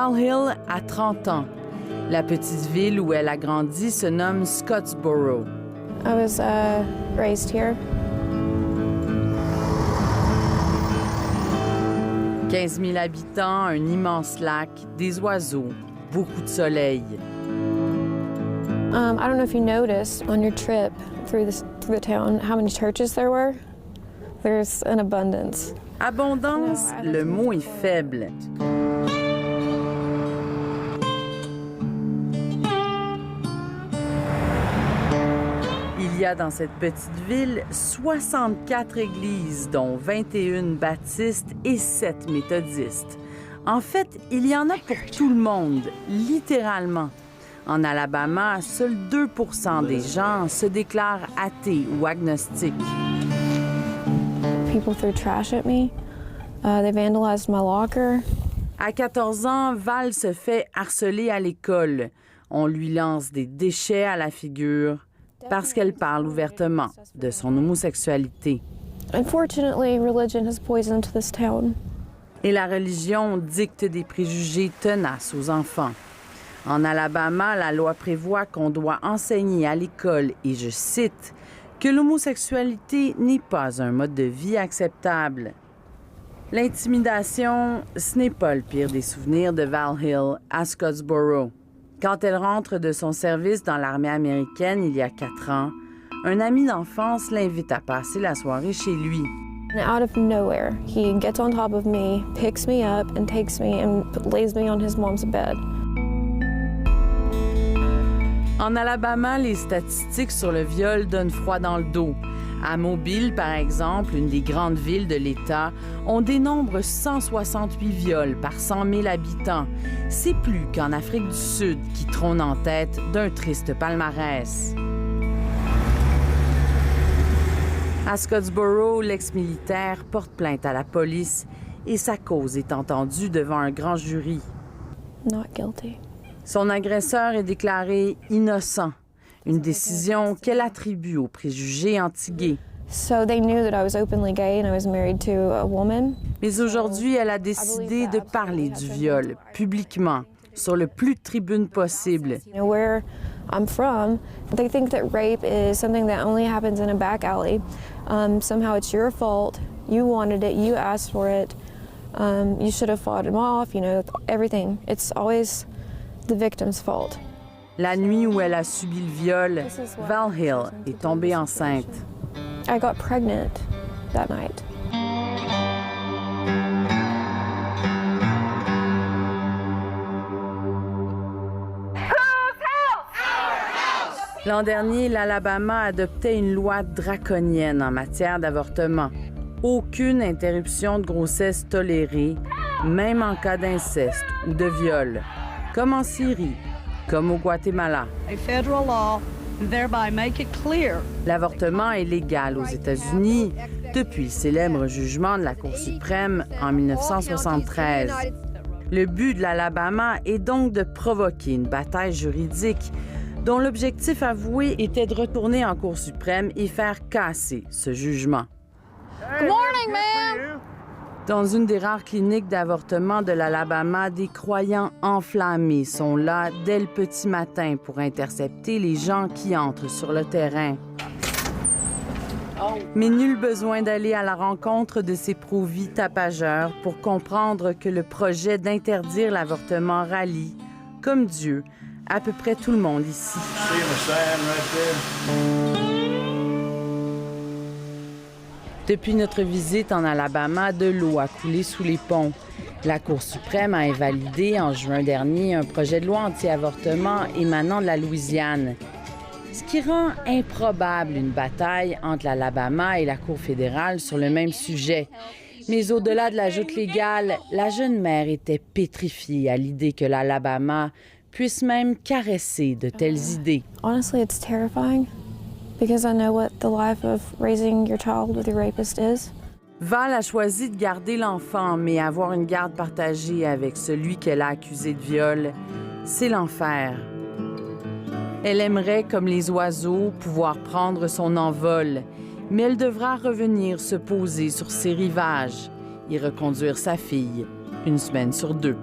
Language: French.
Val Hill a 30 ans. La petite ville où elle a grandi se nomme Scottsboro. I was raised here. 15 000 habitants, un immense lac, des oiseaux, beaucoup de soleil. I don't know if you noticed on your trip through the town how many churches there were. There's an abundance. Abondance, le mot est faible. Il y a dans cette petite ville 64 églises, dont 21 baptistes et 7 méthodistes. En fait, il y en a pour tout le monde, littéralement. En Alabama, seuls 2 % des gens se déclarent athées ou agnostiques. People threw trash at me. They vandalized my locker. À 14 ans, Val se fait harceler à l'école. On lui lance des déchets à la figure parce qu'elle parle ouvertement de son homosexualité. Unfortunately, religion has poisoned this town. Et la religion dicte des préjugés tenaces aux enfants. En Alabama, la loi prévoit qu'on doit enseigner à l'école, et je cite, que l'homosexualité n'est pas un mode de vie acceptable. L'intimidation, ce n'est pas le pire des souvenirs de Val Hill à Scottsboro. Quand elle rentre de son service dans l'armée américaine il y a 4 ans, un ami d'enfance l'invite à passer la soirée chez lui. And out of nowhere, he gets on top of me, picks me up, and takes me and lays me on his mom's bed. En Alabama, les statistiques sur le viol donnent froid dans le dos. À Mobile, par exemple, une des grandes villes de l'État, on dénombre 168 viols par 100 000 habitants. C'est plus qu'en Afrique du Sud, qui trône en tête d'un triste palmarès. À Scottsboro, l'ex-militaire porte plainte à la police et sa cause est entendue devant un grand jury. Not guilty. Son agresseur est déclaré innocent, une décision qu'elle attribue aux préjugés antigués. So they knew that I was openly gay and I was married to a woman. Mais aujourd'hui, elle a décidé de parler du viol publiquement, sur le plus de tribunes possible. You know, where I'm from, they think that rape is something that only happens in a back alley. Somehow it's your fault. You wanted it. You asked for it. You should have fought him off. You know, everything. It's always the victim's fault. La nuit où elle a subi le viol, Val Hill est tombée enceinte. I got pregnant that night. L'an dernier, l'Alabama adoptait une loi draconienne en matière d'avortement. Aucune interruption de grossesse tolérée, même en cas d'inceste ou de viol, comme en Syrie, comme au Guatemala. L'avortement est légal aux États-Unis depuis le célèbre jugement de la Cour suprême en 1973. Le but de l'Alabama est donc de provoquer une bataille juridique dont l'objectif avoué était de retourner en Cour suprême et faire casser ce jugement. Good morning, ma'am! Dans une des rares cliniques d'avortement de l'Alabama, des croyants enflammés sont là dès le petit matin pour intercepter les gens qui entrent sur le terrain. Mais nul besoin d'aller à la rencontre de ces pro-vie tapageurs pour comprendre que le projet d'interdire l'avortement rallie, comme Dieu, à peu près tout le monde ici. Depuis notre visite en Alabama, de l'eau a coulé sous les ponts. La Cour suprême a invalidé en juin dernier un projet de loi anti-avortement émanant de la Louisiane, ce qui rend improbable une bataille entre l'Alabama et la Cour fédérale sur le même sujet. Mais au-delà de la joute légale, la jeune mère était pétrifiée à l'idée que l'Alabama puisse même caresser de telles idées. Honestly, it's terrifying because I know what the life of raising your child with a rapist is. Val a choisi de garder l'enfant, mais avoir une garde partagée avec celui qu'elle a accusé de viol, c'est l'enfer. Elle aimerait, comme les oiseaux, pouvoir prendre son envol, mais elle devra revenir se poser sur ses rivages et reconduire sa fille 1 semaine sur 2.